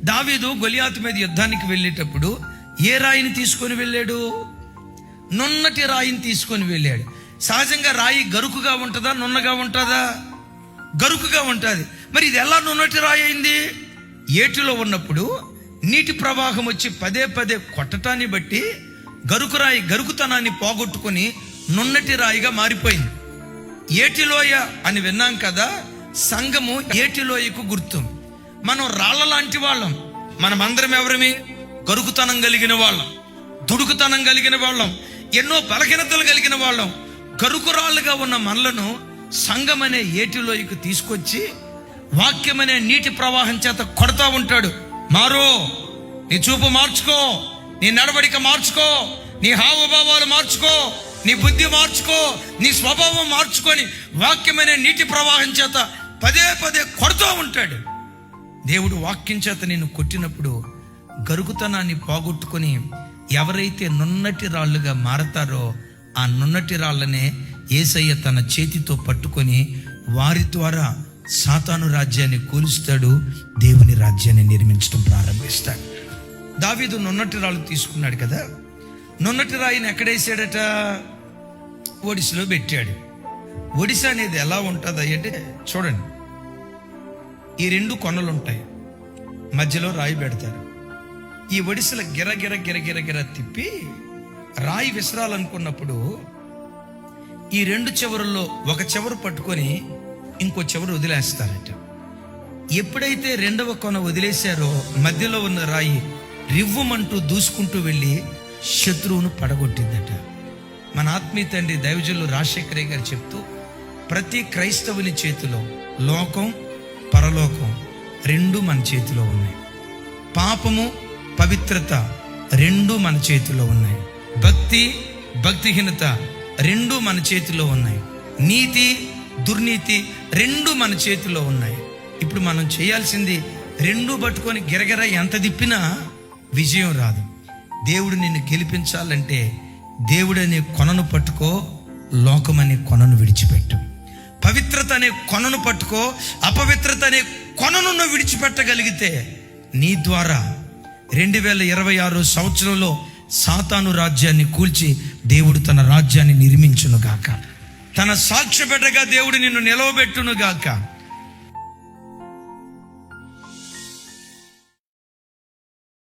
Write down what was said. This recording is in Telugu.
దావీదు గొలియాతు మీద యుద్ధానికి వెళ్ళేటప్పుడు ఏ రాయిని తీసుకొని వెళ్ళాడు? నున్నటి రాయిని తీసుకొని వెళ్ళాడు. సహజంగా రాయి గరుకుగా ఉంటుందా, నున్నగా ఉంటుందా? గరుకుగా ఉంటుంది. మరి ఇది ఎలా నున్నటి రాయి అయింది? ఏటిలో ఉన్నప్పుడు నీటి ప్రవాహం వచ్చి పదే పదే కొట్టటాన్ని బట్టి గరుకురాయి గరుకుతనాన్ని పోగొట్టుకుని నున్నటి రాయిగా మారిపోయింది. ఏటిలోయ అని విన్నాం కదా, సంఘము ఏటిలోయకు గుర్తు. మనం రాళ్ళ లాంటి వాళ్ళం. మనమందరం ఎవరమి? గరుకుతనం కలిగిన వాళ్ళం, దుడుకుతనం కలిగిన వాళ్ళం, ఎన్నో బలహీనతలు కలిగిన వాళ్ళం. గరుకురాళ్ళుగా ఉన్న మనలను సంఘం అనే ఏటిలోయకు తీసుకొచ్చి వాక్యం అనే నీటి ప్రవాహం చేత కొడతా ఉంటాడు. మారో, నీ చూపు మార్చుకో, నీ నడవడిక మార్చుకో, నీ హావభావాలు మార్చుకో, నీ బుద్ధి మార్చుకో, నీ స్వభావం మార్చుకొని వాక్యమనే నీటి ప్రవాహం చేత పదే పదే కొడుతూ ఉంటాడు. దేవుడు వాక్యం చేత నిన్ను కొట్టినప్పుడు గరుకుతనాన్ని పోగొట్టుకొని ఎవరైతే నున్నటి రాళ్ళుగా మారతారో ఆ నున్నటి రాళ్ళనే యేసయ్య తన చేతితో పట్టుకొని వారి ద్వారా సాతాను రాజ్యాన్ని కూలుస్తాడు, దేవుని రాజ్యాన్ని నిర్మించడం ప్రారంభిస్తాడు. దావీదు నున్నటి రాళ్ళు తీసుకున్నాడు కదా, నున్నటి రాయిని ఎక్కడేసాడట? ఒడిశలో పెట్టాడు. ఒడిశ అనేది ఎలా ఉంటుంది అంటే చూడండి, ఈ రెండు కొనలు ఉంటాయి, మధ్యలో రాయి పెడతారు. ఈ ఒడిశల గిరగిర గిరగిర గిర తిప్పి రాయి విసరాలనుకున్నప్పుడు ఈ రెండు చివరుల్లో ఒక చివరు పట్టుకొని ఇంకో చివరు వదిలేస్తారట. ఎప్పుడైతే రెండవ కొన వదిలేశారో మధ్యలో ఉన్న రాయి రివ్వుమంటూ దూసుకుంటూ వెళ్ళి శత్రువును పడగొట్టిందట. మన ఆత్మీయ తండ్రి దైవజనులు రాజశేఖరయ్య గారు చెప్తూ, ప్రతి క్రైస్తవుని చేతిలో లోకం పరలోకం రెండు మన చేతిలో ఉన్నాయి. పాపము పవిత్రత రెండు మన చేతిలో ఉన్నాయి. భక్తి భక్తిహీనత రెండు మన చేతిలో ఉన్నాయి. నీతి దుర్నీతి రెండు మన చేతిలో ఉన్నాయి. ఇప్పుడు మనం చేయాల్సింది రెండు పట్టుకొని గిరగిర ఎంత తిప్పినా విజయం రాదు. దేవుడు నిన్ను గెలిపించాలంటే దేవుడు అనే కొనను పట్టుకో, లోకం అనే కొనను విడిచిపెట్టు. పవిత్రత అనే కొనను పట్టుకో, అపవిత్రత అనే కొనను నువ్వు విడిచిపెట్టగలిగితే నీ ద్వారా 2026 సంవత్సరంలో సాతాను రాజ్యాన్ని కూల్చి దేవుడు తన రాజ్యాన్ని నిర్మించును గాక. తన సాక్ష్య బిడ్డగా దేవుడు నిన్ను నిలవబెట్టును గాక.